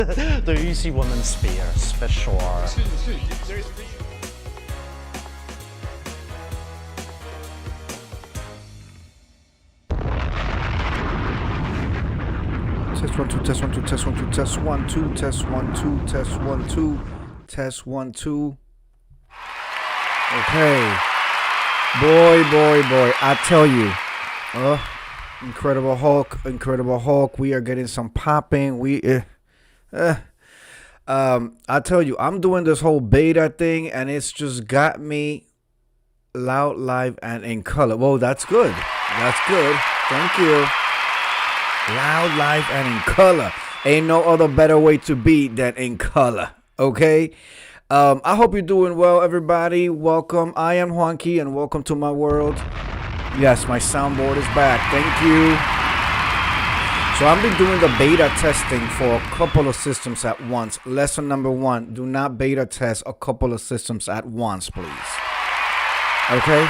the Easy Woman Spears, for sure. Test 1 2 test 1 2 test 1 2 test 1 2 test 1 2 test 1 2 test 1 2. Okay, boy, I tell you, Incredible Hulk. We are getting some popping. I tell you, I'm doing this whole beta thing, and it's just got me loud, live, and in color. Whoa, that's good. Thank you. Loud, live, and in color. Ain't no other better way to be than in color. Okay. I hope you're doing well, everybody. Welcome. I am Juanqui, and welcome to my world. Yes, my soundboard is back. Thank you. So I've been doing the beta testing for a couple of systems at once. Lesson number 1, do not beta test a couple of systems at once, please. Okay?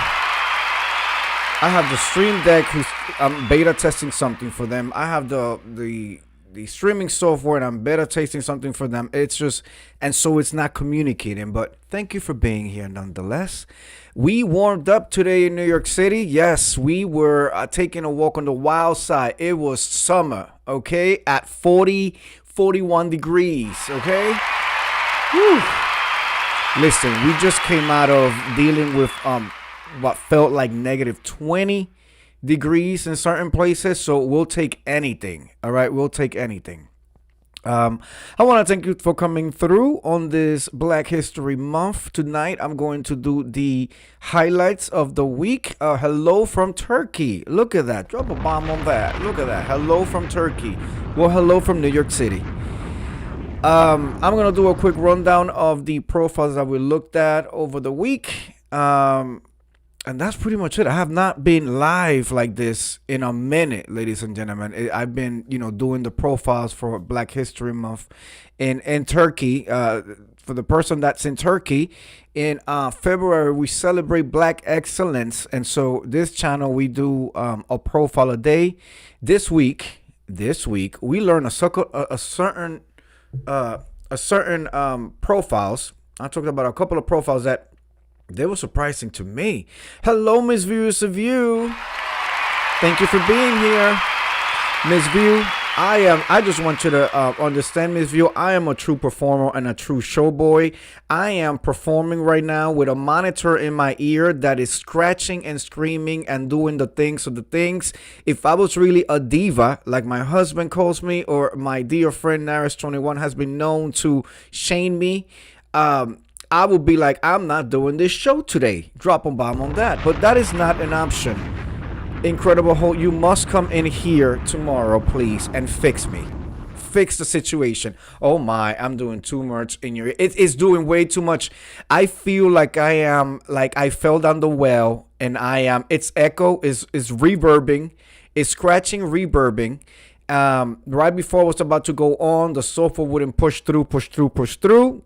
I have the Stream Deck, who's I'm beta testing something for them. I have the streaming software, and I'm beta testing something for them. It's just, and so it's not communicating. But thank you for being here nonetheless. We warmed up today in New York City. Yes, we were taking a walk on the wild side. It was summer, okay, at 41 degrees, okay? Whew. Listen, we just came out of dealing with what felt like negative 20 degrees in certain places, so we'll take anything. All right, we'll take anything. I want to thank you for coming through on this Black History Month. Tonight I'm going to do the highlights of the week. Hello from Turkey. Look at that. Drop a bomb on that. Look at that. Hello from Turkey. Well, hello from New York City. I'm going to do a quick rundown of the profiles that we looked at over the week. And that's pretty much it. I have not been live like this in a minute, ladies and gentlemen. I've been, doing the profiles for Black History Month in Turkey. For the person that's in Turkey, in February, we celebrate Black excellence. And so this channel, we do a profile a day. This week, we learn a certain profiles. I talked about a couple of profiles that they were surprising to me. Hello, Miss Viewers of You. Thank you for being here, Miss View. I just want you to understand, Miss View, I am a true performer and a true showboy. I am performing right now with a monitor in my ear that is scratching and screaming and doing the things of the things. If I was really a diva, like my husband calls me, or my dear friend Naris21 has been known to shame me, I will be like, I'm not doing this show today. Drop a bomb on that. But that is not an option. Incredible Hulk, you must come in here tomorrow, please, and fix me. Fix the situation. Oh my, I'm doing too much in your... It's doing way too much. I feel like I fell down the well, and its echo is reverbing. It's scratching, reverbing. Right before I was about to go on, the sofa wouldn't push through.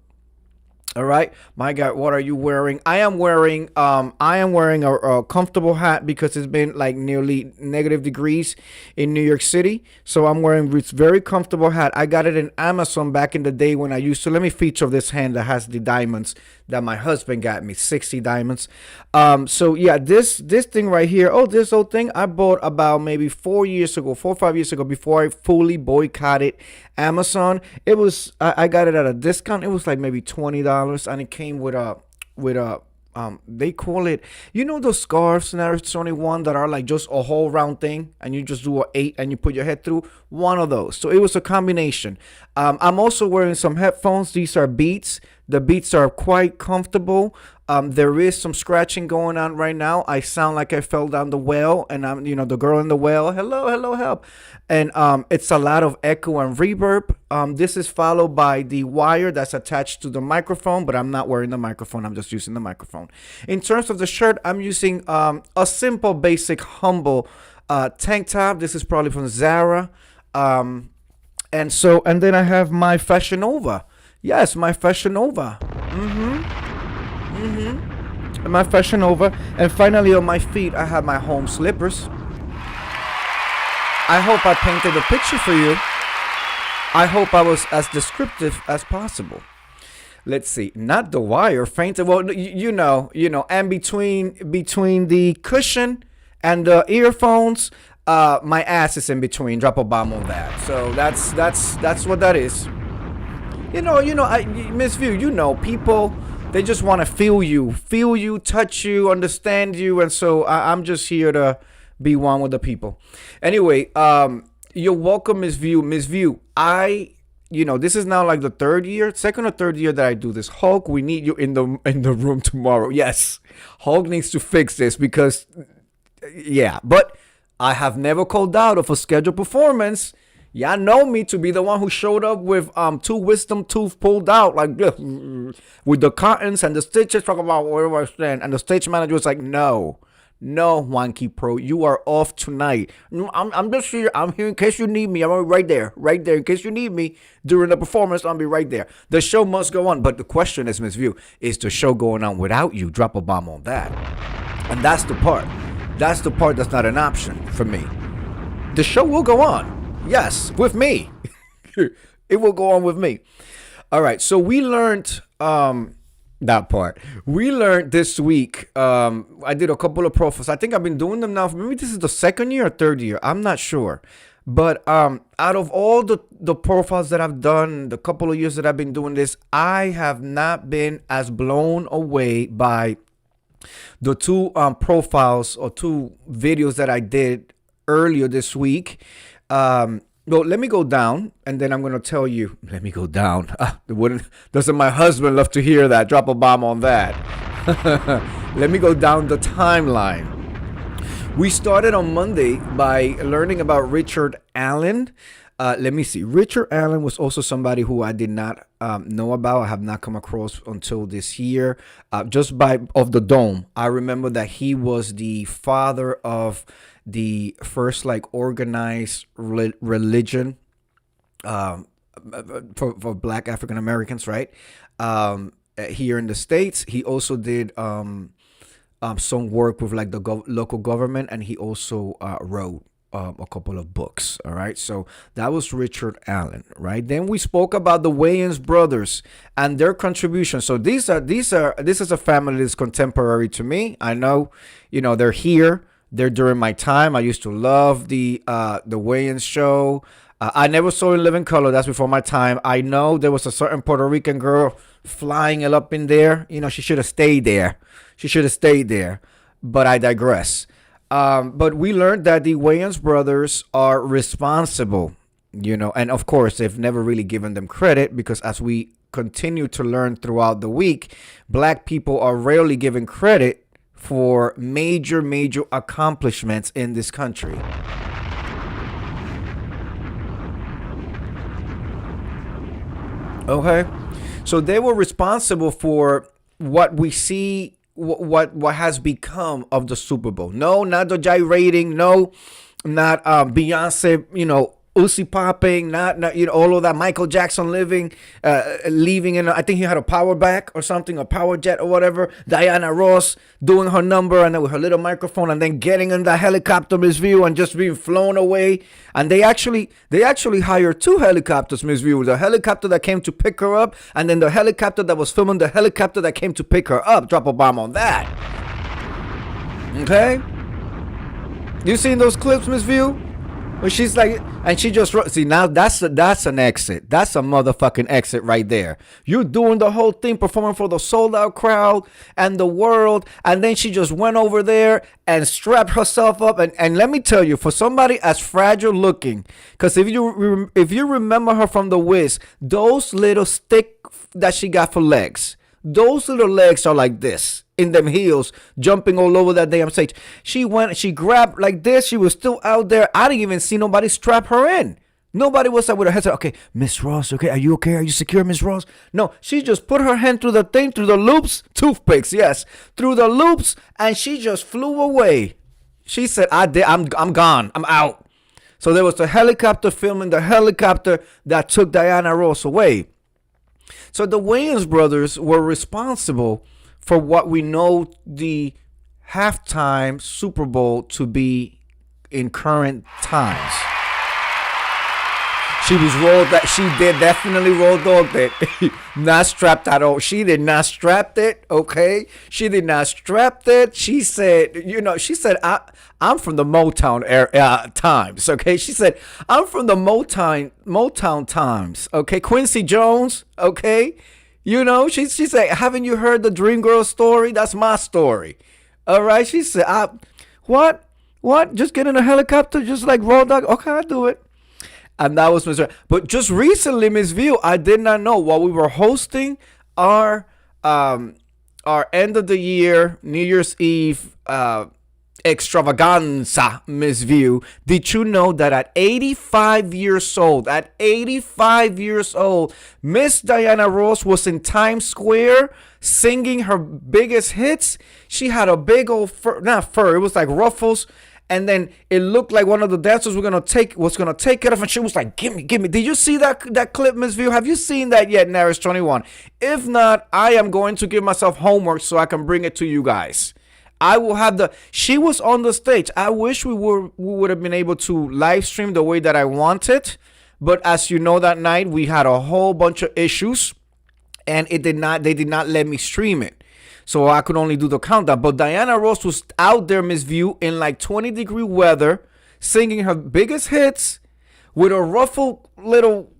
All right, my God, what are you wearing? I am wearing a comfortable hat because it's been like nearly negative degrees in New York City. So I'm wearing this very comfortable hat. I got it in Amazon back in the day when I used to. Let me feature this hand that has the diamonds that my husband got me, 60 diamonds. So yeah, this thing right here. Oh, this old thing I bought about maybe 4 or 5 years ago before I fully boycotted Amazon. It was I got it at a discount. It was like maybe $20, and it came with a they call it, those scarves in Air 21 that are like just a whole round thing, and you just do a 8 and you put your head through. One of those. So it was a combination. I'm also wearing some headphones. These are Beats. The Beats are quite comfortable. There is some scratching going on right now. I sound like I fell down the well, and I'm, the girl in the well. Hello, help. And it's a lot of echo and reverb. This is followed by the wire that's attached to the microphone, but I'm not wearing the microphone. I'm just using the microphone. In terms of the shirt, I'm using a simple, basic, humble tank top. This is probably from Zara. And then I have my Fashion Nova. Yes, my Fashion Nova. My Fashion Nova. And finally, on my feet, I have my home slippers. I hope I painted a picture for you. I hope I was as descriptive as possible. Let's see. Not the wire fainted. Well, and between the cushion and the earphones, my ass is in between. Drop a bomb on that. So that's what that is. Miss View, people, they just want to feel you, touch you, understand you, and so I'm just here to be one with the people. Anyway, you're welcome, Miss View. Miss View, this is now like the second or third year that I do this. Hulk, we need you in the room tomorrow. Yes, Hulk needs to fix this because, yeah. But I have never called out of a scheduled performance. Y'all know me to be the one who showed up with two wisdom tooth pulled out, like with the cottons and the stitches. Talk about where I stand, and the stage manager was like, "No, Wonky Pro, you are off tonight. I'm just here. I'm here in case you need me. I'm right there. In case you need me during the performance, I'll be right there. The show must go on." But the question is, Miss View, is the show going on without you? Drop a bomb on that. And that's the part. That's the part that's not an option for me. The show will go on. Yes, with me. It will go on with me. All right. So we learned that part. We learned this week. I did a couple of profiles. I think I've been doing them now. Maybe this is the second year or third year. I'm not sure. But out of all the profiles that I've done, the couple of years that I've been doing this, I have not been as blown away by the two profiles or two videos that I did earlier this week. Well, let me go down, and then I'm going to tell you. Let me go down. Doesn't my husband love to hear that? Drop a bomb on that. Let me go down the timeline. We started on Monday by learning about Richard Allen. Let me see. Richard Allen was also somebody who I did not know about. I have not come across until this year. Just of the Dome. I remember that he was the father of the first organized religion for Black African Americans, right? Here in the States. He also did some work with the local government, and he also wrote a couple of books. All right, so that was Richard Allen, right? Then we spoke about the Wayans brothers and their contribution. So this is a family that's contemporary to me. I know, they're here. They're during my time. I used to love the Wayans show. I never saw In Living Color. That's before my time. I know there was a certain Puerto Rican girl flying it up in there. She should have stayed there. But I digress. But we learned that the Wayans brothers are responsible, and of course, they've never really given them credit because as we continue to learn throughout the week, Black people are rarely given credit for major accomplishments in this country. Okay, so they were responsible for what we see, what has become of the Super Bowl. No, not the gyrating. No, not Beyonce. Uzi popping. Not all of that. Michael Jackson leaving in. I think he had a power back or something, a power jet or whatever. Diana Ross doing her number and then with her little microphone and then getting in the helicopter, Miss View, and just being flown away. And they actually hired two helicopters, Miss View. The helicopter that came to pick her up, and then the helicopter that was filming the helicopter that came to pick her up. Drop a bomb on that. Okay? You seen those clips, Miss View? But she's like, and she just see now that's an exit. That's a motherfucking exit right there. You're doing the whole thing, performing for the sold out crowd and the world, and then she just went over there and strapped herself up. And let me tell you, for somebody as fragile looking, because if you remember her from The Wiz, those little stick that she got for legs, those little legs are like this. In them heels, jumping all over that damn stage. She grabbed like this. She was still out there. I didn't even see nobody strap her in. Nobody was up with her head. Okay, Miss Ross, okay, are you okay? Are you secure, Miss Ross? No, she just put her hand through the thing, through the loops, toothpicks, yes, through the loops, and she just flew away. She said, I'm gone. I'm out. So there was a helicopter filming the helicopter that took Diana Ross away. So the Wayans brothers were responsible for what we know the halftime Super Bowl to be in current times. She was rolled that she did definitely roll dogged it. Not strapped at all. She did not strap it, okay? She did not strap it. She said, I'm from the Motown times, okay? She said, I'm from the Motown times, okay? Quincy Jones, okay? She said, haven't you heard the Dream Girl story? That's my story. All right? She said, what? Just get in a helicopter, just like roll dog? Okay, I'll do it. And that was Miss. But just recently, Miss View, I did not know while we were hosting our end of the year New Year's Eve extravaganza, Miss View. Did you know that at 85 years old, Miss Diana Ross was in Times Square singing her biggest hits? She had a big old not fur, it was like ruffles. And then it looked like one of the dancers was gonna take it off, and she was like, "Give me." Did you see that clip, Miss View? Have you seen that yet, Naris 21? If not, I am going to give myself homework so I can bring it to you guys. I will have She was on the stage. I wish we would have been able to live stream the way that I wanted, but as you know, that night we had a whole bunch of issues, and they did not let me stream it. So I could only do the countdown. But Diana Ross was out there, Miss View, in like 20-degree weather, singing her biggest hits with a ruffled little,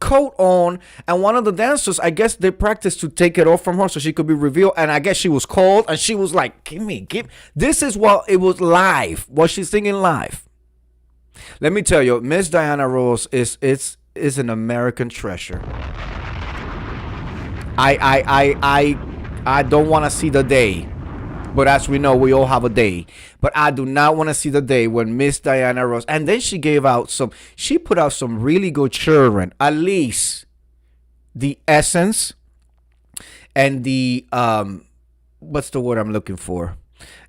coat on. And one of the dancers, I guess they practiced to take it off from her so she could be revealed. And I guess she was cold, and she was like, give me. This is what it was live. Was she singing live? Let me tell you, Miss Diana Ross is an American treasure. I don't want to see the day, but as we know, we all have a day. But I do not want to see the day when Miss Diana Ross, and then she put out some really good children. At least the Essence and the what's the word I'm looking for?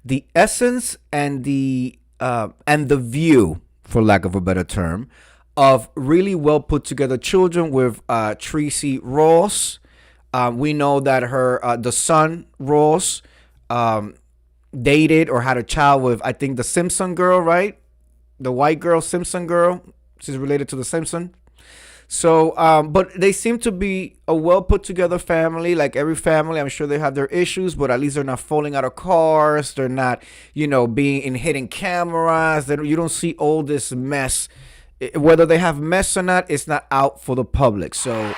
The Essence and the View, for lack of a better term, of really well put together children with Tracy Ross. We know that the son Ross dated or had a child with, I think, the Simpson girl, right? The white girl, Simpson girl. She's related to the Simpson. So, but they seem to be a well put together family. Like every family, I'm sure they have their issues, but at least they're not falling out of cars. They're not, being in hidden cameras. You don't see all this mess. Whether they have mess or not, it's not out for the public. So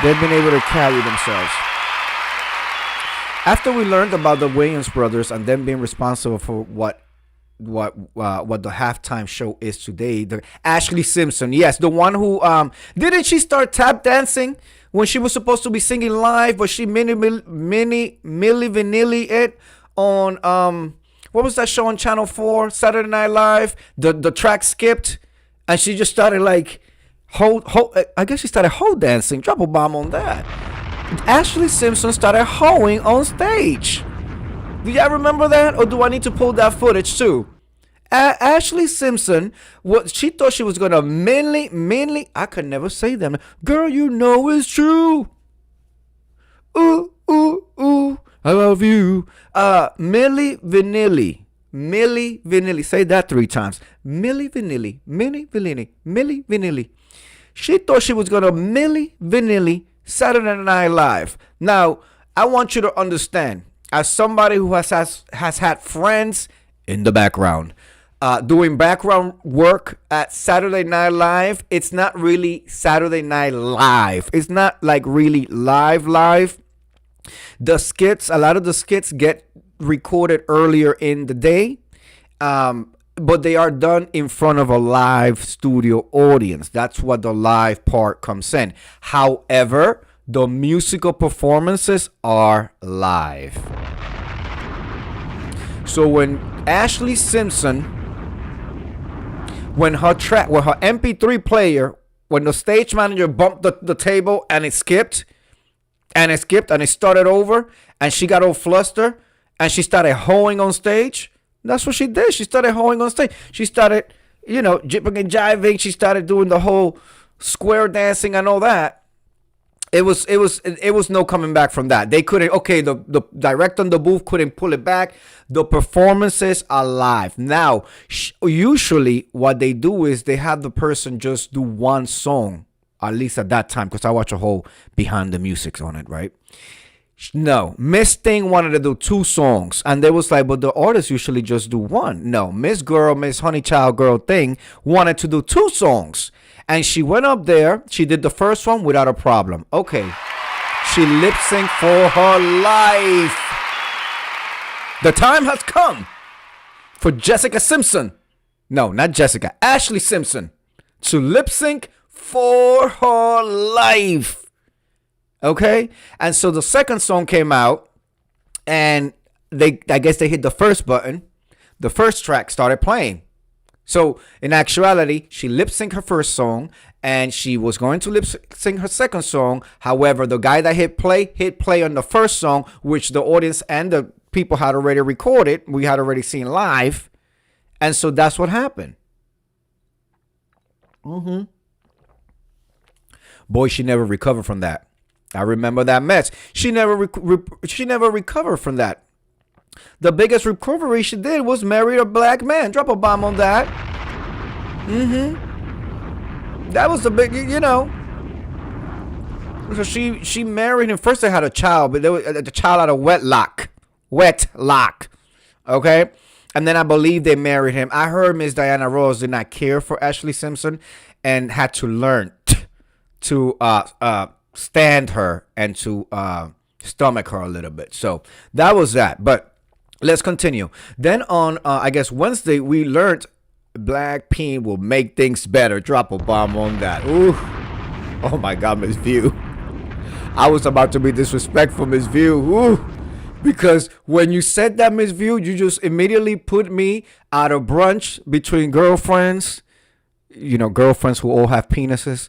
they've been able to carry themselves. After we learned about the Williams brothers and them being responsible for what the halftime show is today, the Ashley Simpson, yes, the one who didn't she start tap dancing when she was supposed to be singing live, but she Milli Vanilli it on what was that show on Channel 4, Saturday Night Live? The track skipped, and she just started like. I guess she started hoe dancing. Drop a bomb on that. Ashley Simpson started hoeing on stage. Do y'all remember that? Or do I need to pull that footage too? Ashley Simpson, she thought she was going to mainly, I could never say that. Girl, you know it's true. Ooh, ooh, ooh, I love you. Milli Vanilli. Say that 3 times. Milli Vanilli. She thought she was going to Milli Vanilli Saturday Night Live. Now, I want you to understand, as somebody who has had friends in the background, doing background work at Saturday Night Live, it's not really Saturday Night Live. It's not like really live. The skits, a lot of the skits get recorded earlier in the day. But they are done in front of a live studio audience. That's what the live part comes in. However, the musical performances are live. So when Ashley Simpson, when her MP3 player, when the stage manager bumped the table and it skipped, and it started over, and she got all flustered, and she started hoeing on stage. That's what she did. She started hoeing on stage. She started, jipping and jiving. She started doing the whole square dancing and all that. it was no coming back from that. They couldn't. Okay, the director on the booth couldn't pull it back. The performances are live now. Usually, what they do is they have the person just do one song, at least at that time, because I watch a whole behind the music on it, right? No, Miss Thing wanted to do two songs, and they was like, but the artists usually just do one. No, Miss Honey Child Girl Thing wanted to do two songs, and she went up there. She did the first one without a problem. Okay, she lip synced for her life. The time has come for Jessica Simpson. No, not Jessica. Ashley Simpson to lip sync for her life. Okay, and so the second song came out, and I guess they hit the first button. The first track started playing. So in actuality, she lip synced her first song, and she was going to lip sync her second song. However, the guy that hit play on the first song, which the audience and the people had already recorded. We had already seen live, and so that's what happened. Boy, she never recovered from that. I remember that mess. She never recovered from that. The biggest recovery she did was marry a black man. Drop a bomb on that. That was the big, So she married him. First they had a child, but the child had a wetlock. Okay? And then I believe they married him. I heard Miss Diana Ross did not care for Ashley Simpson and had to learn to stand her and to stomach her a little bit. So that was that. But let's continue. Then on, I guess, Wednesday, we learned Blackpink will make things better. Drop a bomb on that. Ooh. Oh, my God, Miss View. I was about to be disrespectful, Miss View. Ooh. Because when you said that, Miss View, you just immediately put me at a brunch between girlfriends. Girlfriends who all have penises.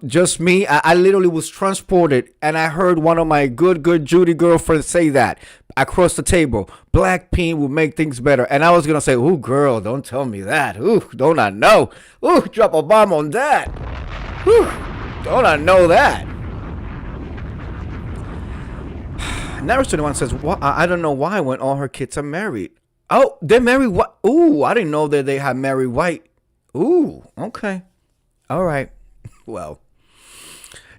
Just me. I literally was transported, and I heard one of my good Judy girlfriends say that across the table. Blackpink will make things better. And I was going to say, ooh, girl, don't tell me that. Ooh, don't I know? Ooh, drop a bomb on that. Ooh, don't I know that? Narrator21 says, well, I don't know why when all her kids are married. Oh, they're married white. Ooh, I didn't know that they had married white. Ooh, okay. All right. Well,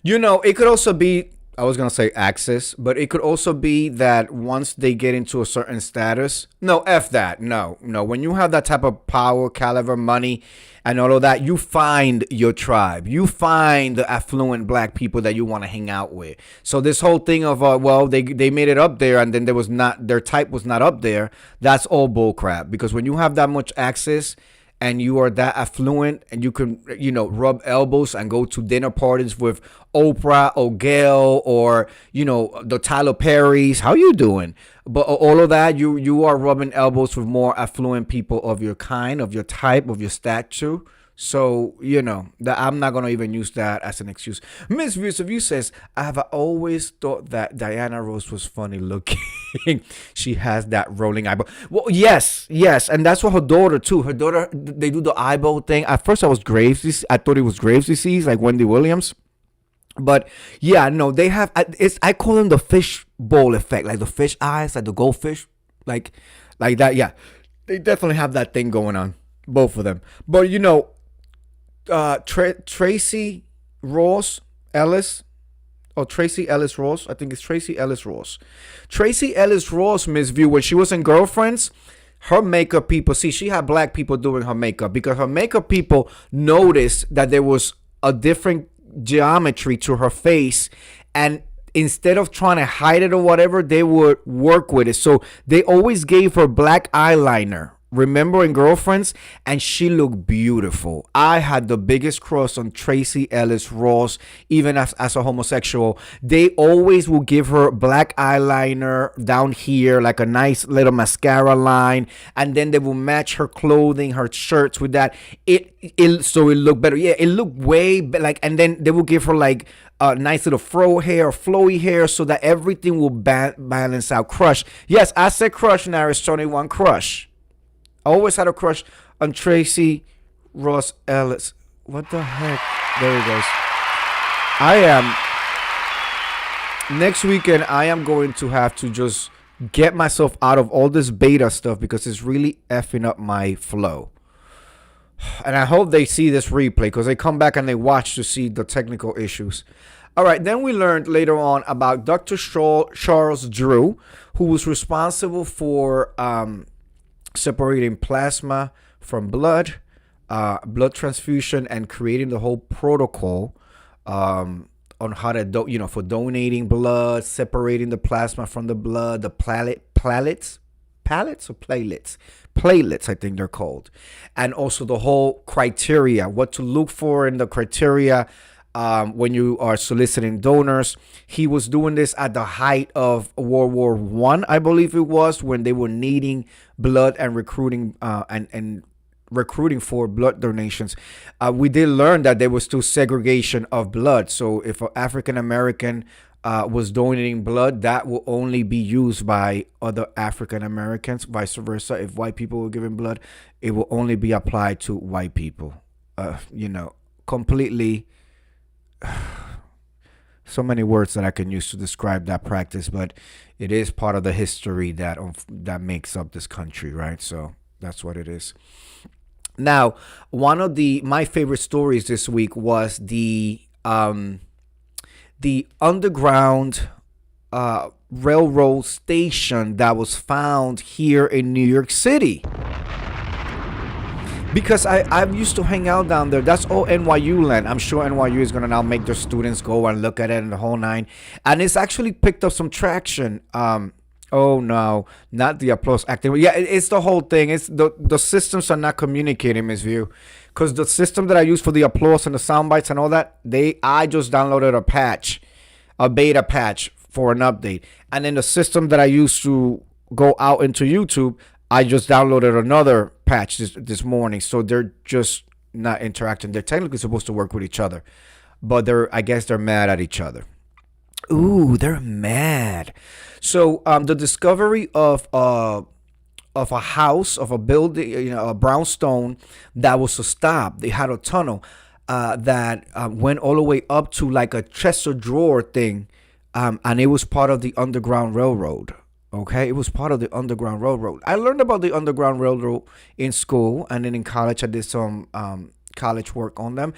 it could also be, I was going to say access, but it could also be that once they get into a certain status, no, F that. No. When you have that type of power, caliber, money, and all of that, you find your tribe. You find the affluent black people that you want to hang out with. So this whole thing of, they made it up there and then their type was not up there. That's all bullcrap, because when you have that much access, and you are that affluent, and you can, rub elbows and go to dinner parties with Oprah or Gail or, the Tyler Perrys. How you doing? But all of that, you are rubbing elbows with more affluent people of your kind, of your type, of your stature. So, that I'm not going to even use that as an excuse. Miss Views of You says, I have always thought that Diana Ross was funny looking. She has that rolling eyeball. Well, yes. And that's what her daughter, too. Her daughter, they do the eyeball thing. At first, I thought it was Graves' disease, like Wendy Williams. But, yeah, no, they have, I call them the fish bowl effect, like the fish eyes, like the goldfish, like that. Yeah, they definitely have that thing going on, both of them. But, Tracy Ellis Ross. I think it's Tracy Ellis Ross. Tracy Ellis Ross, Miss View, when she was in Girlfriends, her makeup people, she had black people doing her makeup, because her makeup people noticed that there was a different geometry to her face, and instead of trying to hide it or whatever, they would work with it. So they always gave her black eyeliner. Remember in Girlfriends? And she looked beautiful. I had the biggest crush on Tracy Ellis Ross, even as a homosexual. They always will give her black eyeliner down here, like a nice little mascara line, and then they will match her clothing, her shirts with that. So it looked better. Yeah, it looked way like, and then they will give her like a nice little flowy hair, so that everything will balance out. Crush. Yes, I said crush. Now it's 21 crush. I always had a crush on Tracy Ross Ellis. What the heck? There he goes. next weekend I am going to have to just get myself out of all this beta stuff because it's really effing up my flow. And I hope they see this replay because they come back and they watch to see the technical issues. All right, then we learned later on about Dr. Charles Drew, who was responsible for separating plasma from blood, blood transfusion, and creating the whole protocol on how to, for donating blood, separating the plasma from the blood, the platelets, I think they're called, and also the whole criteria, what to look for in the criteria when you are soliciting donors. He was doing this at the height of World War I, I believe it was, when they were needing blood and recruiting and recruiting for blood donations. We did learn that there was still segregation of blood. So if an African American was donating blood, that will only be used by other African Americans. Vice versa, if white people were giving blood, it will only be applied to white people. Completely. So many words that I can use to describe that practice, but it is part of the history that makes up this country, right? So that's what it is. Now, one of my favorite stories this week was the underground railroad station that was found here in New York City. Because I used to hang out down there. That's all NYU land. I'm sure NYU is going to now make their students go and look at it and the whole nine. And it's actually picked up some traction. Oh, no, not the applause acting. Yeah, it's the whole thing. It's the systems are not communicating, Ms. View. Because the system that I use for the applause and the sound bites and all that, I just downloaded a beta patch for an update. And then the system that I use to go out into YouTube, I just downloaded another patch this morning. So they're just not interacting. They're technically supposed to work with each other, but I guess they're mad at each other. Ooh, they're mad. So the discovery of a house, of a building, a brownstone that was a stop. They had a tunnel that went all the way up to like a chest or drawer thing, and it was part of the Underground Railroad. Okay, it was part of the Underground Railroad. I learned about the Underground Railroad in school, and then in college I did some college work on them.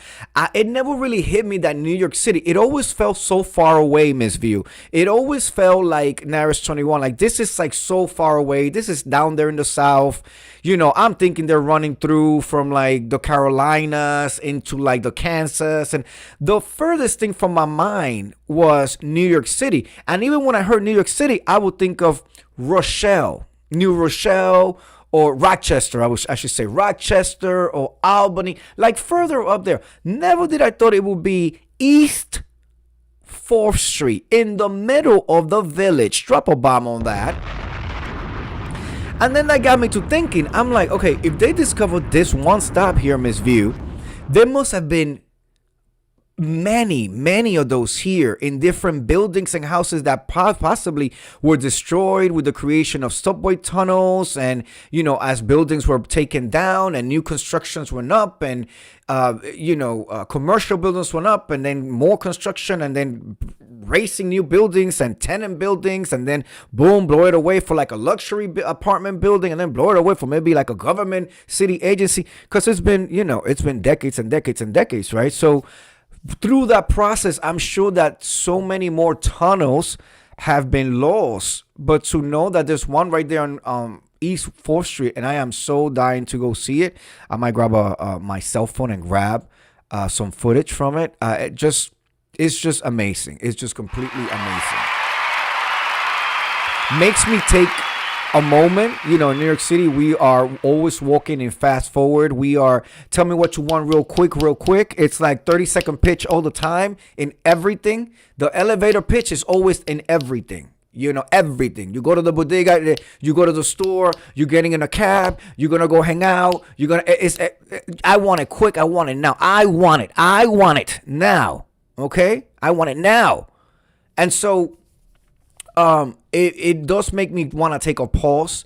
It never really hit me that New York City, it always felt so far away, Miss View. It always felt like Naris 21, like this is like so far away. This is down there in the South. I'm thinking they're running through from like the Carolinas into like the Kansas. And the furthest thing from my mind was New York City. And even when I heard New York City, I would think of New Rochelle, or Rochester. I should say Rochester or Albany, like further up there. Never did I thought it would be East 4th Street in the middle of the village. Drop a bomb on that. And then that got me to thinking. I'm like, okay, if they discovered this one stop here, Miss View, there must have been many of those here in different buildings and houses that possibly were destroyed with the creation of subway tunnels, and as buildings were taken down and new constructions went up, and commercial buildings went up, and then more construction, and then racing new buildings and tenant buildings, and then boom, blow it away for like a luxury apartment building, and then blow it away for maybe like a government city agency, because it's been decades and decades and decades, right? So through that process, I'm sure that so many more tunnels have been lost. But to know that there's one right there on East 4th Street, and I am so dying to go see it. I might grab my cell phone and grab some footage from it. It's just amazing. It's just completely amazing. Makes me take a moment. In New York City, we are always walking in fast forward. We are, tell me what you want real quick. It's like 30-second pitch all the time in everything. The elevator pitch is always in everything. Everything. You go to the bodega, you go to the store, you're getting in a cab, you're going to go hang out. I want it quick. I want it now. I want it now. Okay? I want it now. And so, it does make me want to take a pause,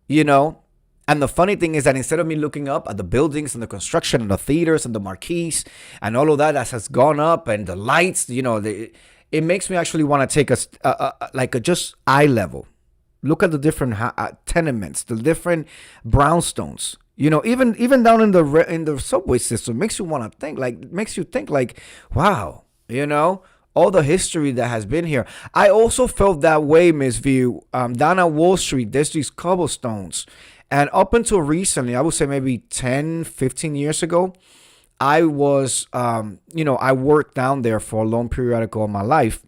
And the funny thing is that instead of me looking up at the buildings and the construction and the theaters and the marquees and all of that has gone up and the lights, it makes me actually want to take like a just eye level. Look at the different tenements, the different brownstones. Even down in the subway system makes you want to think. Wow, all the history that has been here. I also felt that way, Miss View. Down at Wall Street, there's these cobblestones, and up until recently, I would say maybe 10, 15 years ago, I was, I worked down there for a long periodical of my life,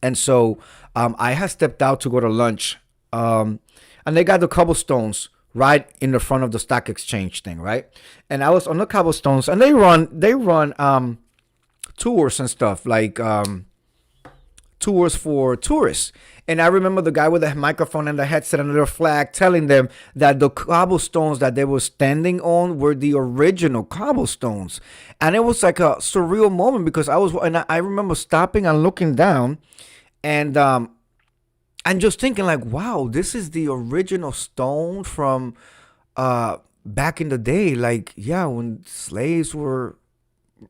and so I had stepped out to go to lunch. And they got the cobblestones right in the front of the stock exchange thing, right? And I was on the cobblestones, and they run tours and stuff, like tours for tourists. And I remember the guy with the microphone and the headset and the flag telling them that the cobblestones that they were standing on were the original cobblestones. And it was like a surreal moment, because I remember stopping and looking down, and just thinking like, wow, this is the original stone from back in the day. Like, yeah, when slaves were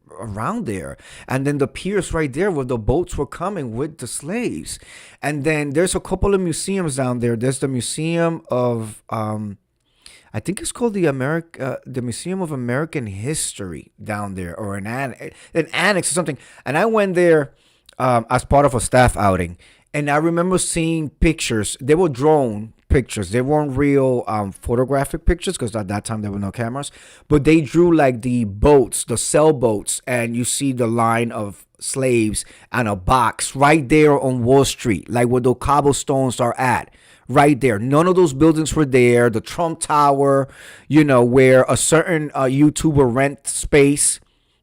around there. And then the piers right there where the boats were coming with the slaves. And then there's a couple of museums down there. There's the Museum of, I think it's called the Museum of American History down there, or an annex or something. And I went there as part of a staff outing. And I remember seeing pictures. They were drone pictures. They weren't real photographic pictures, because at that time there were no cameras. But they drew like the boats, the sailboats, and you see the line of slaves and a box right there on Wall Street, like where the cobblestones are at. Right there. None of those buildings were there. The Trump Tower, where a certain YouTuber rent space,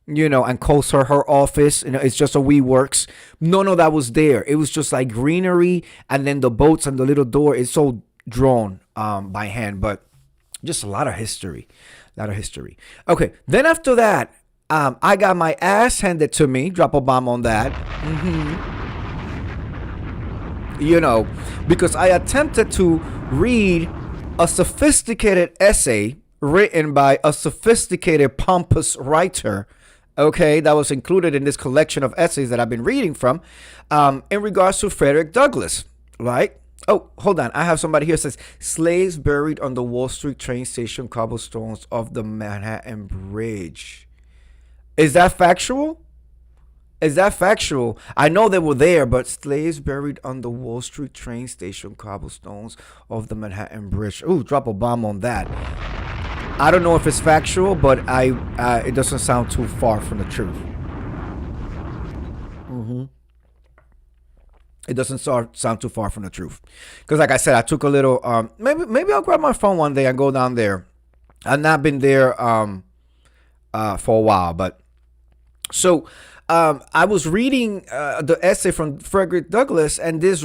and calls her office. It's just a WeWorks. None of that was there. It was just like greenery, and then the boats and the little door. It's so drawn by hand, but just a lot of history. Okay, then after that, I got my ass handed to me. Drop a bomb on that. Because I attempted to read a sophisticated essay written by a sophisticated, pompous writer, okay, that was included in this collection of essays that I've been reading from, in regards to Frederick Douglass, right? Oh, hold on. I have somebody here that says, slaves buried on the Wall Street train station cobblestones of the Manhattan Bridge. Is that factual? I know they were there, but slaves buried on the Wall Street train station cobblestones of the Manhattan Bridge. Ooh, drop a bomb on that. I don't know if it's factual, but it doesn't sound too far from the truth. It doesn't sound too far from the truth. Because like I said, I took a little, maybe I'll grab my phone one day and go down there. I've not been there for a while, but so I was reading the essay from Frederick Douglass, and this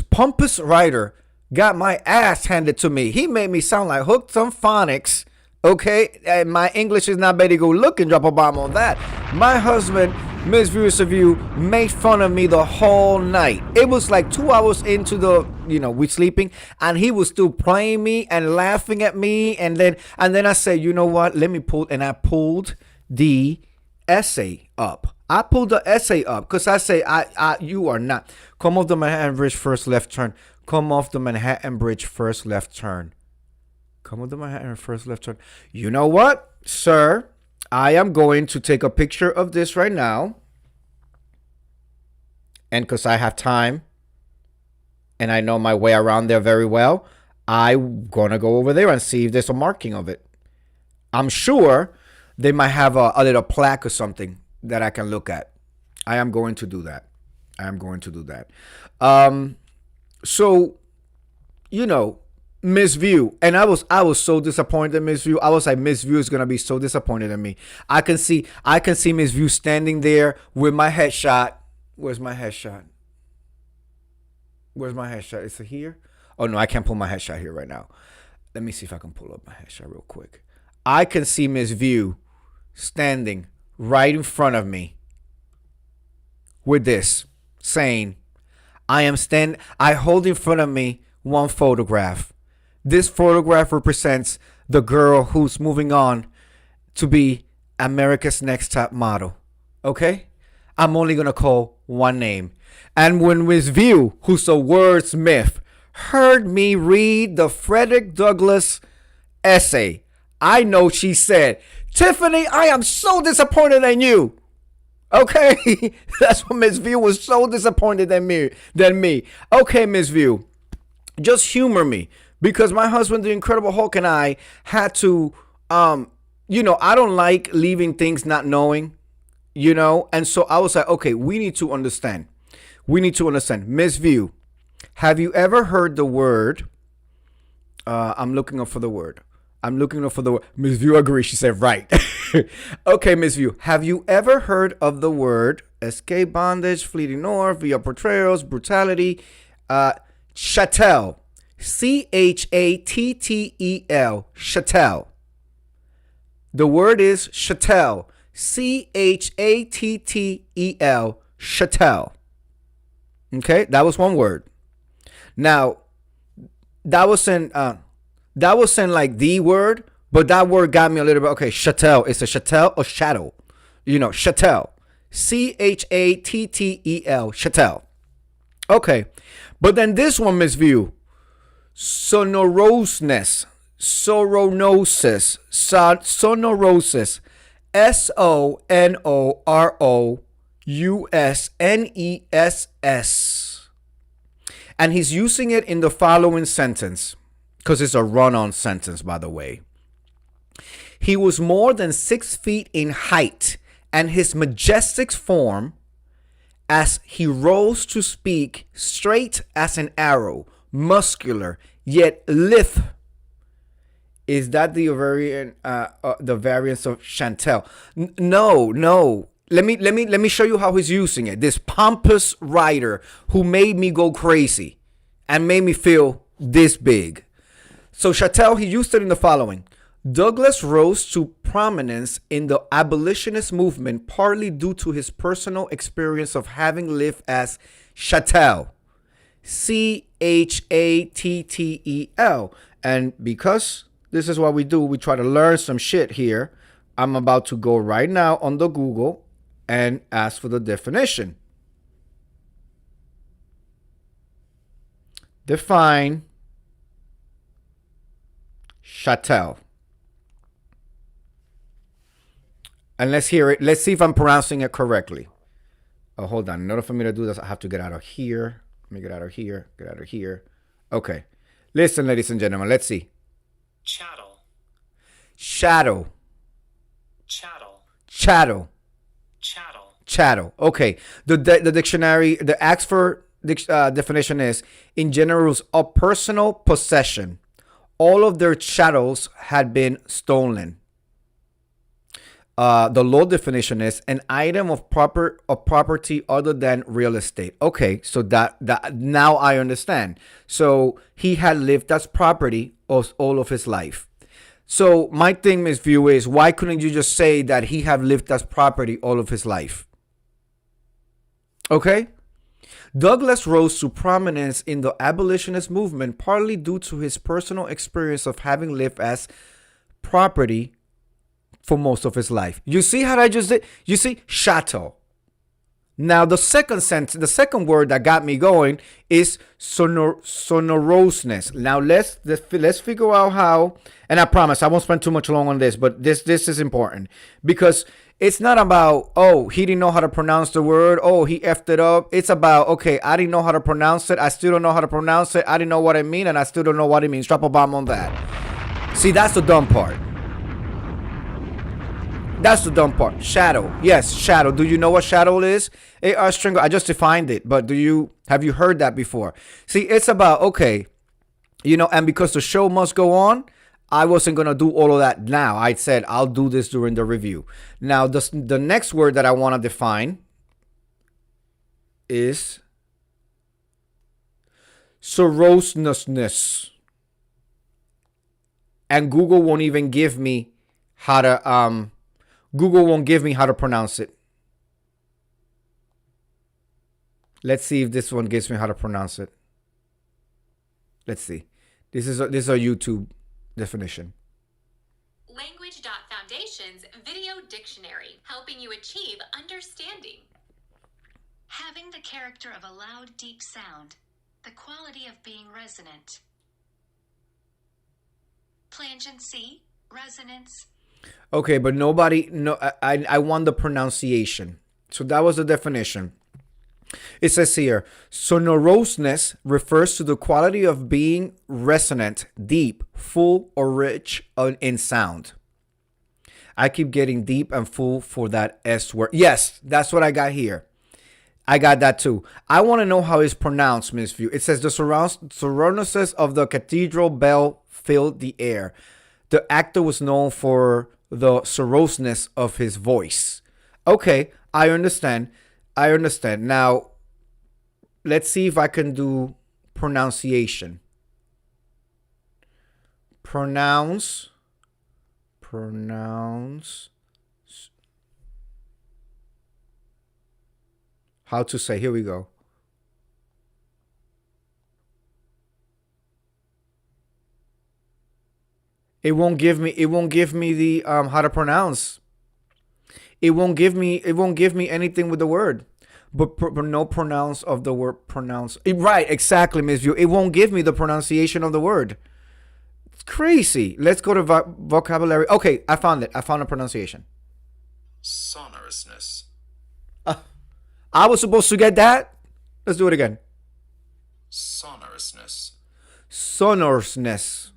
pompous writer, got my ass handed to me. He made me sound like Hooked on Phonics. Okay, and my English is not very good looking. Drop a bomb on that. My husband, Miss Viewers of You, made fun of me the whole night. It was like 2 hours into we sleeping, and he was still playing me and laughing at me. And then I said, you know what? Let me pull, and I pulled the essay up. Because I say, you are not. Come off the Manhattan Bridge, first left turn. Come off the Manhattan Bridge, first left turn. Come off the Manhattan, first left turn. You know what, sir? I am going to take a picture of this right now. And because I have time, and I know my way around there very well, I'm going to go over there and see if there's a marking of it. I'm sure they might have a little plaque or something that I can look at. I am going to do that. So, Miss View, and I was so disappointed in Miss View. I was like, Miss View is gonna be so disappointed in me. I can see Miss View standing there with my headshot. Where's my headshot? Is it here? Oh no, I can't pull my headshot here right now. Let me see if I can pull up my headshot real quick. I can see Miss View standing right in front of me with this, saying, I hold in front of me one photograph. This photograph represents the girl who's moving on to be America's Next Top Model. Okay? I'm only going to call one name. And when Miss View, who's a wordsmith, heard me read the Frederick Douglass essay, I know she said, Tiffany, I am so disappointed in you. Okay? That's what Miss View was so disappointed in me. Okay, Miss View, just humor me. Because my husband, the Incredible Hulk, and I had to, I don't like leaving things not knowing, And so I was like, okay, we need to understand. Miss View, have you ever heard the word? I'm looking up for the word. Miss View agrees. She said, right. Okay, Miss View, have you ever heard of the word escape, bondage, fleeting north, via portrayals, brutality, chattel? Chattel. Chattel. The word is chattel. Chattel. Chattel. Okay, that was one word. Now, that wasn't like the word, but that word got me a little bit. Okay, chattel. It's a chattel or shadow. Chattel. Chattel. Chattel. Okay, but then this one, Miss View. Sonorousness. Sonorosis. Sonoroussness. And he's using it in the following sentence, because it's a run-on sentence, by the way. He was more than 6 feet in height, and his majestic form, as he rose to speak, straight as an arrow, muscular, yet lithe. Is that the variance of Chantel? No. Let me show you how he's using it. This pompous writer who made me go crazy and made me feel this big. So Chantel, he used it in the following. Douglass rose to prominence in the abolitionist movement partly due to his personal experience of having lived as chattel. Chattel. And because this is what we do, we try to learn some shit here. I'm about to go right now on the Google and ask for the definition. Define chattel. And let's hear it. Let's see if I'm pronouncing it correctly. Oh, hold on. In order for me to do this, I have to get out of here. Let me get out of here. Get out of here. Okay. Listen, ladies and gentlemen. Let's see. Chattel. Shadow. Chattel. Chattel. Chattel. Chattel. Okay. The dictionary, the Oxford definition is, in general, a personal possession. All of their chattels had been stolen. The law definition is an item of property other than real estate. Okay, so that now I understand. So he had lived as property all of his life. So my thing, Miss View, is why couldn't you just say that he have lived as property all of his life? Okay? Douglass rose to prominence in the abolitionist movement partly due to his personal experience of having lived as property for most of his life. You see how I just did? You see, chateau. Now the second word that got me going is sonorousness. Now let's figure out how. And I promise I won't spend too much long on this, but this is important because it's not about, oh, he didn't know how to pronounce the word. Oh, he effed it up. It's about, okay, I didn't know how to pronounce it. I still don't know how to pronounce it. I didn't know what it mean, and I still don't know what it means. Drop a bomb on that. See, that's the dumb part. That's the dumb part. Shadow. Yes, shadow. Do you know what shadow is? Stringer, I just defined it, but have you heard that before? See, it's about, okay, and because the show must go on, I wasn't going to do all of that now. I said I'll do this during the review. Now, the next word that I want to define is sorousness. And Google won't even give me how to pronounce it. Let's see if this one gives me how to pronounce it. Let's see. This is a YouTube definition. Language.Foundation's Video Dictionary, helping you achieve understanding. Having the character of a loud, deep sound. The quality of being resonant. Plangency, resonance. Okay, but nobody, no, I want the pronunciation. So that was the definition. It says here, sonorousness refers to the quality of being resonant, deep, full, or rich in sound. I keep getting deep and full for that S word. Yes, that's what I got here. I got that too. I want to know how it's pronounced, Miss View. It says the sonorous of the cathedral bell filled the air. The actor was known for the sorousness of his voice. Okay, I understand. Now, let's see if I can do pronunciation. Pronounce. How to say? Here we go. It won't give me the how to pronounce. It won't give me anything with the word. But no pronounce of the word pronounce. Right, exactly, Miss View. It won't give me the pronunciation of the word. It's crazy. Let's go to vocabulary. Okay, I found it. I found a pronunciation. Sonorousness. I was supposed to get that. Let's do it again. Sonorousness. Sonorousness.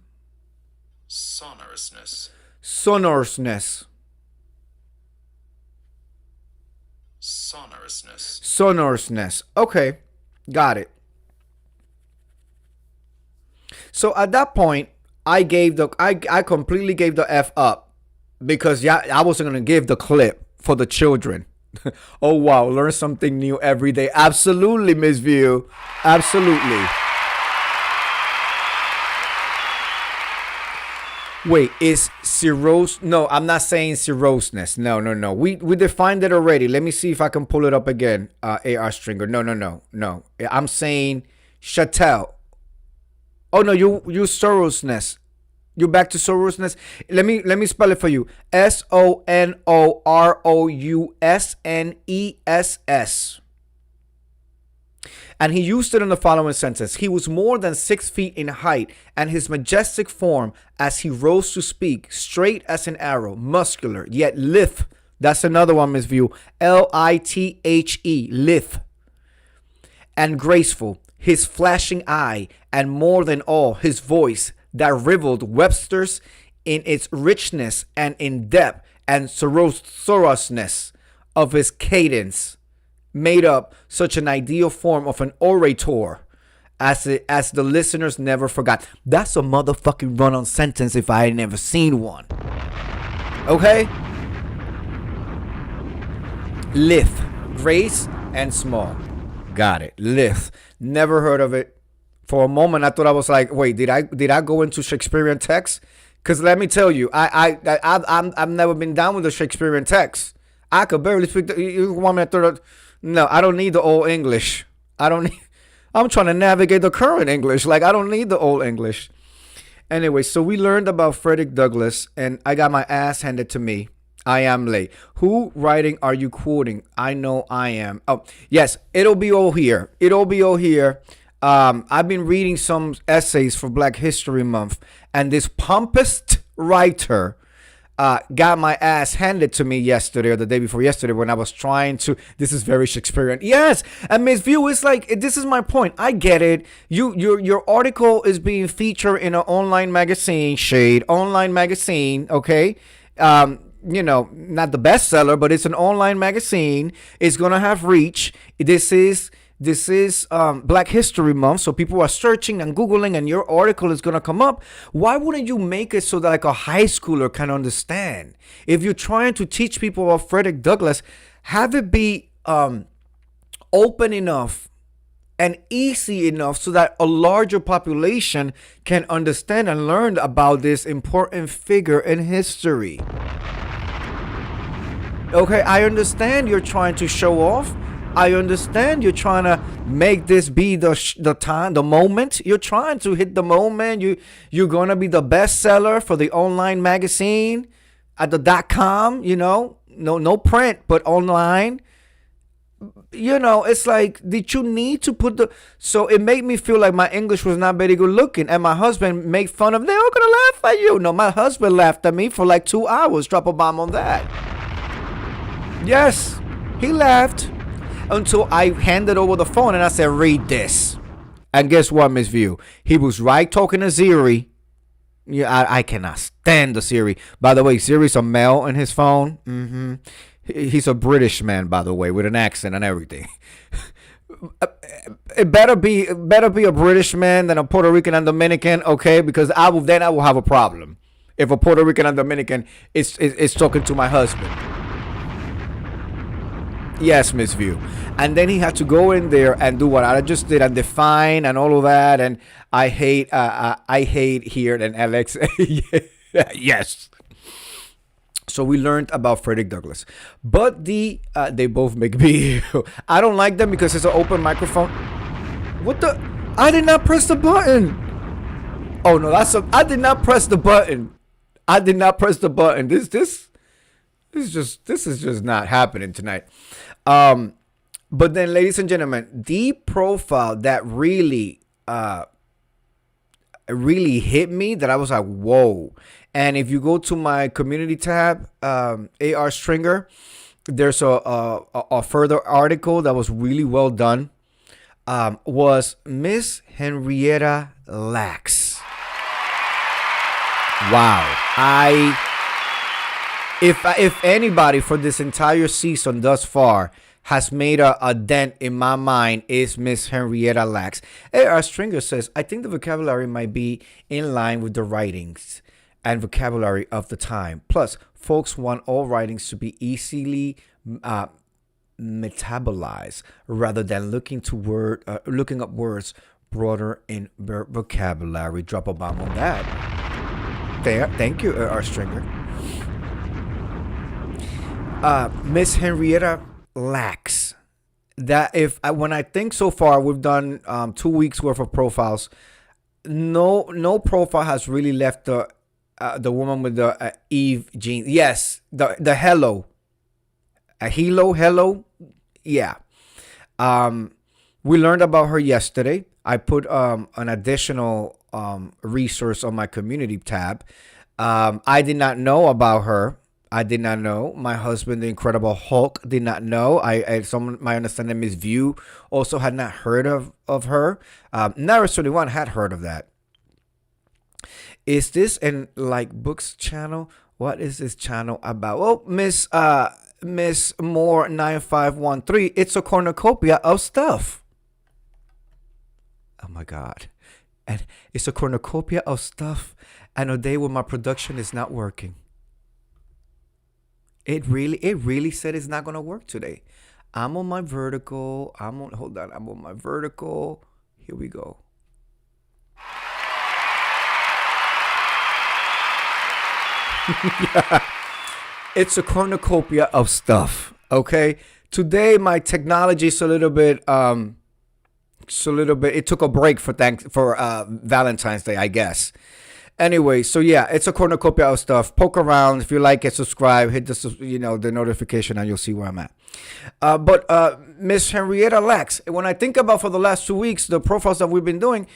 Sonorousness. Sonorousness. Sonorousness. Sonorousness. Okay, got it. So at that point, I completely gave the F up because I wasn't gonna give the clip for the children. Oh wow, learn something new every day. Absolutely, Miss View. Absolutely. Wait, is cirrhosis? No, I'm not saying cirrhosis. No. We defined it already. Let me see if I can pull it up again. AR Stringer. No. I'm saying Chattel. Oh no, you sorousness. You're back to sorousness. Let me spell it for you. SONOROUSNESS. And he used it in the following sentence. He was more than 6 feet in height, and his majestic form as he rose to speak, straight as an arrow, muscular, yet lithe. That's another one, Miss View. LITHE, lithe. And graceful, his flashing eye, and more than all, his voice that rivaled Webster's in its richness and in depth and sorousness of his cadence, made up such an ideal form of an orator as the listeners never forgot. That's a motherfucking run-on sentence if I had never seen one. Okay? Lithe, grace, and small. Got it. Lithe. Never heard of it. For a moment, I thought I was like, wait, did I go into Shakespearean text? Because let me tell you, I've never been down with the Shakespearean text. I could barely speak. You want me to throw the... No, I don't need the old English. I'm trying to navigate the current English. Like, I don't need the old English. Anyway, so we learned about Frederick Douglass, and I got my ass handed to me. I am late. Who writing are you quoting? I know I am. Oh, yes, it'll be all here. I've been reading some essays for Black History Month, and this pompous writer got my ass handed to me yesterday or the day before yesterday when I was trying to. This is very Shakespearean. Yes, and Miss View is like, this is my point. I get it. Your article is being featured in an online magazine, Shade online magazine. Okay, not the bestseller, but it's an online magazine. It's gonna have reach. This is Black History Month, so people are searching and Googling, and your article is going to come up. Why wouldn't you make it so that like a high schooler can understand? If you're trying to teach people about Frederick Douglass, have it be open enough and easy enough so that a larger population can understand and learn about this important figure in history. Okay, I understand you're trying to show off. I understand you're trying to make this be the time, the moment. You're trying to hit the moment. You're going to be the bestseller for the online magazine at the .com, no print, but online. it's like, did you need to put the? So it made me feel like my English was not very good looking, and my husband made fun of. They're all gonna laugh at you. No, my husband laughed at me for like 2 hours. Drop a bomb on that. Yes, he laughed until I handed over the phone and I said, "Read this." And guess what, Miss View? He was right talking to Siri. Yeah, I cannot stand the Siri. By the way, Siri's a male in his phone. He's a British man, by the way, with an accent and everything. It better be a British man than a Puerto Rican and Dominican, okay? Because I will have a problem if a Puerto Rican and Dominican is talking to my husband. Yes, Miss View. And then he had to go in there and do what I just did and define and all of that. And I hate here and Alex. Yes. So we learned about Frederick Douglass, but they both make me. I don't like them because it's an open microphone. What the? I did not press the button. Oh no, I did not press the button. I did not press the button. This is just not happening tonight. But then, ladies and gentlemen, the profile that really hit me, that I was like, whoa. And if you go to my community tab, AR Stringer, there's a further article that was really well done. Was Miss Henrietta Lacks. Wow. If anybody for this entire season thus far has made a dent in my mind, is Miss Henrietta Lacks. A.R. Stringer says, I think the vocabulary might be in line with the writings and vocabulary of the time. Plus, folks want all writings to be easily metabolized rather than looking up words broader in vocabulary. Drop a bomb on that. There, thank you, A.R. Stringer. Miss Henrietta Lacks. That when I think so far we've done 2 weeks worth of profiles, no profile has really left the woman with the Eve jeans. Yes, the hello, hello, yeah. We learned about her yesterday. I put an additional resource on my community tab. I did not know about her. I did not know. My husband, the Incredible Hulk, did not know. My understanding, Miss View also had not heard of her. Narrative21 had heard of that. Is this in like books channel? What is this channel about? Oh, Miss Moore 9513. It's a cornucopia of stuff. Oh my God. And it's a cornucopia of stuff. And a day when my production is not working. It really said it's not gonna work today. I'm on my vertical. I'm on my vertical. Here we go. It's a cornucopia of stuff. Okay. Today my technology is a little bit. It took a break for Valentine's Day, I guess. Anyway, so yeah, it's a cornucopia of stuff. Poke around. If you like it, subscribe. Hit the notification, and you'll see where I'm at. But Miss Henrietta Lacks. When I think about for the last 2 weeks, the profiles that we've been doing,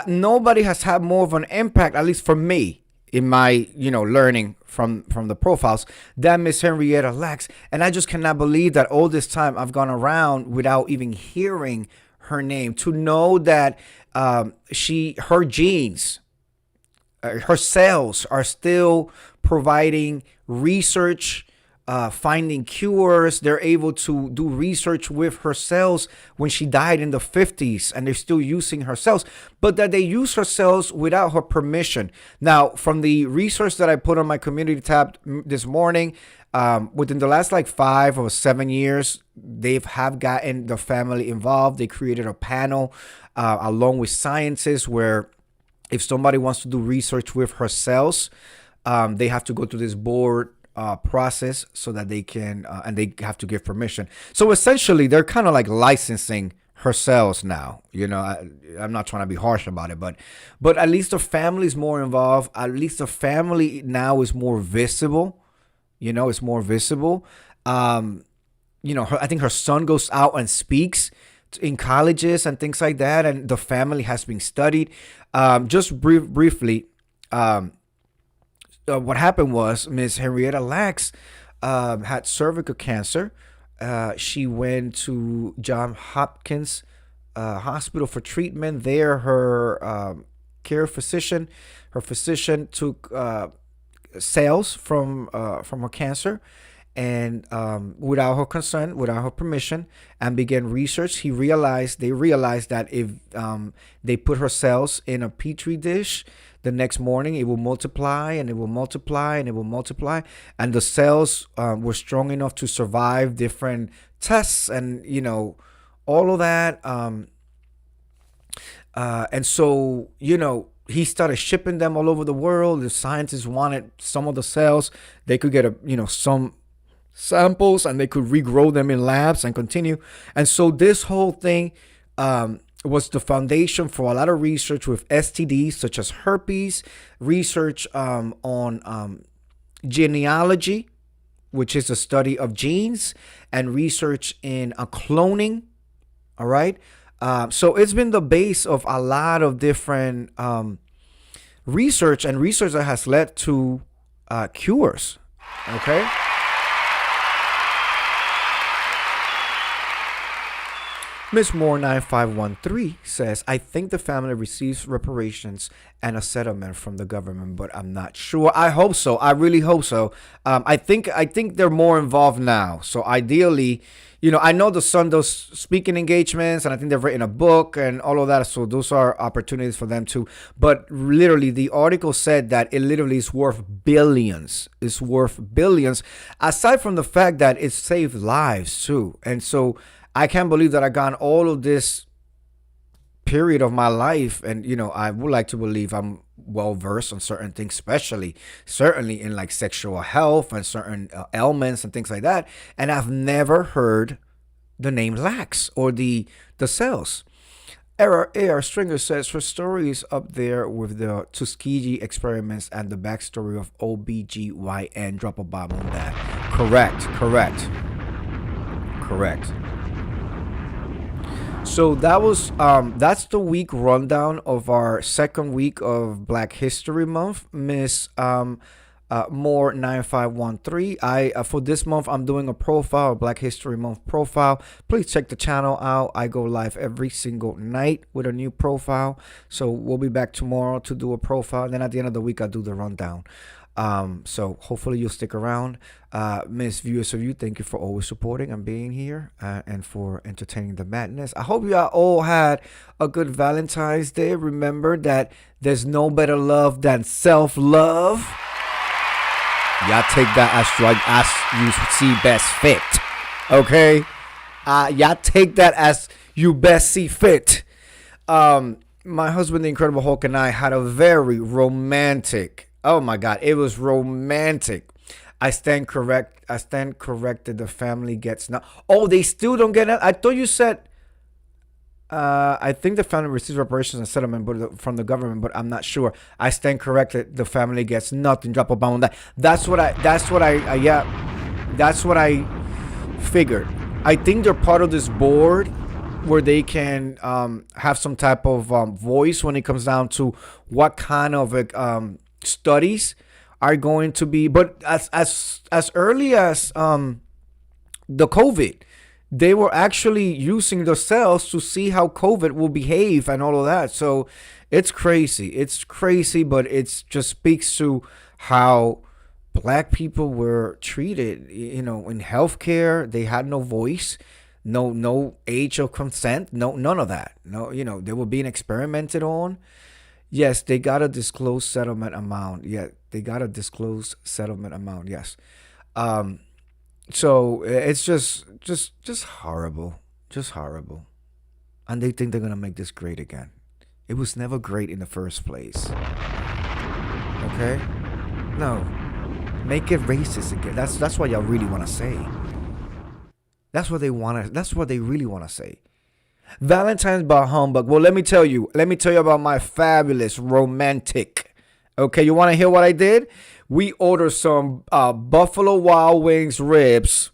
nobody has had more of an impact, at least for me, in my learning from the profiles, than Miss Henrietta Lacks. And I just cannot believe that all this time I've gone around without even hearing her name. To know that her genes. Her cells are still providing research, finding cures. They're able to do research with her cells when she died in the 50s, and they're still using her cells, but that they use her cells without her permission. Now, from the research that I put on my community tab this morning, within the last 5 or 7 years, they have gotten the family involved. They created a panel along with scientists where if somebody wants to do research with her cells, they have to go through this board process so that they can, and they have to give permission. So essentially, they're kind of like licensing her cells now. I'm not trying to be harsh about it, but at least the family is more involved. At least the family now is more visible. It's more visible. I think her son goes out and speaks in colleges and things like that, and the family has been studied. Just briefly, what happened was Miss Henrietta Lacks had cervical cancer. She went to John Hopkins hospital for treatment. There, her her physician took cells from her cancer, and without her consent, without her permission, and began research. They realized that if they put her cells in a petri dish, the next morning it will multiply and it will multiply and it will multiply, and the cells were strong enough to survive different tests and all of that. And so he started shipping them all over the world. The scientists wanted some of the cells. They could get some samples and they could regrow them in labs and continue. And so this whole thing was the foundation for a lot of research with STDs such as herpes, research on genealogy, which is the study of genes, and research in cloning. All right. So it's been the base of a lot of different research that has led to cures. Okay. Miss Moore 9513 says, I think the family receives reparations and a settlement from the government, but I'm not sure. I hope so. I really hope so. I think they're more involved now. So ideally, I know the son does speaking engagements, and I think they've written a book and all of that. So those are opportunities for them too. But literally, the article said that it literally is worth billions. It's worth billions, aside from the fact that it saved lives too. And so I can't believe that I got all of this period of my life, and I would like to believe I'm well versed on certain things, certainly in like sexual health and certain ailments and things like that. And I've never heard the name Lax or the cells. A.R. Stringer says her story is up there with the Tuskegee experiments and the backstory of OBGYN. Drop a bomb on that. Correct. So that was that's the week rundown of our second week of Black History Month. Miss Moore 9513. For this month I'm doing a profile, a Black History Month profile. Please check the channel out. I go live every single night with a new profile. So we'll be back tomorrow to do a profile. And then at the end of the week I do the rundown. So hopefully you'll stick around. Miss Viewers of You, thank you for always supporting and being here and for entertaining the madness. I hope you all had a good Valentine's Day. Remember that there's no better love than self-love. Y'all take that as you see best fit. Okay? Y'all take that as you best see fit. My husband, the Incredible Hulk, and I had a very romantic, oh my God, it was romantic. I stand corrected. The family gets now. Oh, they still don't get it. I thought you said. I think the family receives reparations and settlement from the government, but I'm not sure. I stand corrected. The family gets nothing. Drop a bomb on that. That's what I figured. I think they're part of this board where they can have some type of voice when it comes down to what kind of studies are going to be. But as early as the COVID, they were actually using the cells to see how COVID will behave and all of that. So it's crazy, but it just speaks to how Black people were treated, in healthcare. They had no voice, no age of consent, none of that. No, they were being experimented on. Yes, they got a disclosed settlement amount. Yeah, they got a disclosed settlement amount. Yes. So it's just horrible. Just horrible. And they think they're going to make this great again. It was never great in the first place. Okay? No. Make it racist again. That's what y'all really want to say. That's what they really want to say. Valentine's by humbug. Well, let me tell you about my fabulous romantic. Okay, you want to hear what I did? We ordered some Buffalo Wild Wings ribs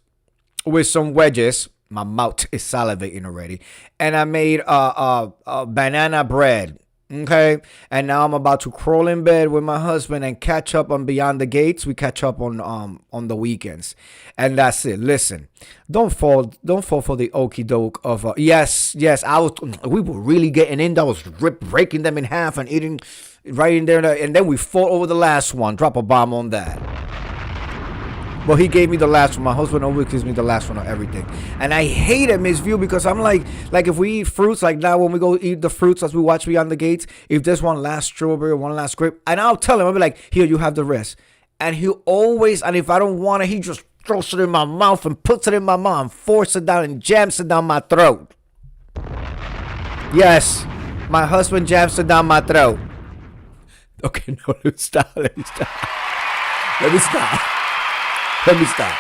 with some wedges. My mouth is salivating already. And I made a banana bread. Okay. And now I'm about to crawl in bed with my husband and catch up on Beyond the Gates. We catch up on the weekends. And that's it. Listen, don't fall for the okie doke of yes. We were really getting in. I was breaking them in half and eating right in there. And then we fought over the last one. Drop a bomb on that. But he gave me the last one. My husband always gives me the last one on everything. And I hate it, Miss View, because I'm like if we eat fruits, like now when we go eat the fruits as we watch Beyond the Gates, if there's one last strawberry or one last grape, and I'll tell him, I'll be like, here, you have the rest. And he'll always, and if I don't want it, he just throws it in my mouth and puts it in my mouth and forces it down and jams it down my throat. Yes, my husband jams it down my throat. Okay, no, let me stop. Let me stop.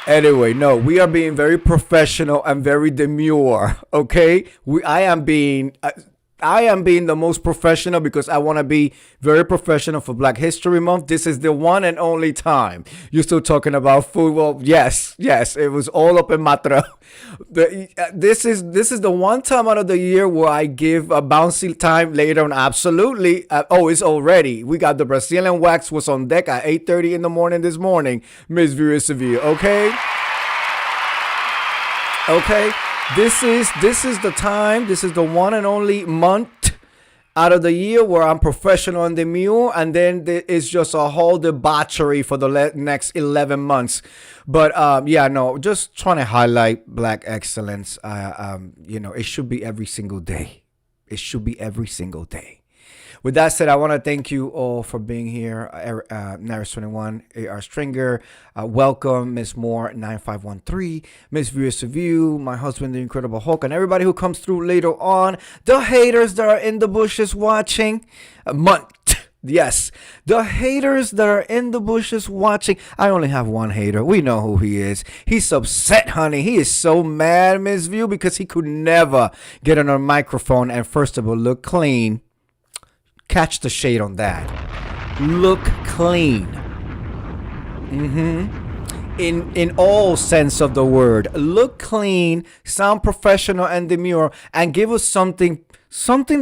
Anyway, no, we are being very professional and very demure. Okay, I am being the most professional because I want to be very professional for Black History Month. This is the one and only time. You're still talking about food. Well, yes, it was all up in my throat. This is the one time out of the year where I give a bouncy time later on. Absolutely. It's already. We got the Brazilian wax was on deck at 8:30 in the morning this morning. Miss View Severe. Okay. This is the time. This is the one and only month out of the year where I'm professional and demure, and then it's just a whole debauchery for the next 11 months. But just trying to highlight Black excellence. It should be every single day. It should be every single day. With that said, I want to thank you all for being here. Naris21, AR Stringer, welcome, Miss Moore, 9513, Miss Viewers Review, my husband, the Incredible Hulk, and everybody who comes through later on. The haters that are in the bushes watching. Yes, the haters that are in the bushes watching. I only have one hater. We know who he is. He's upset, honey. He is so mad, Miss View, because he could never get on a microphone and first of all look clean. Catch the shade on that. Look clean. In all sense of the word. Look clean, sound professional and demure, and give us something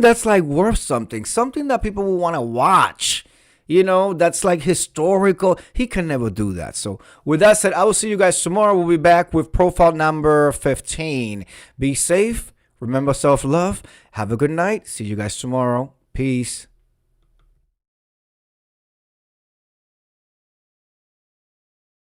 that's like worth something that people will want to watch. That's like historical. He can never do that. So with that said, I will see you guys tomorrow. We'll be back with profile number 15. Be safe. Remember self-love. Have a good night. See you guys tomorrow. Peace.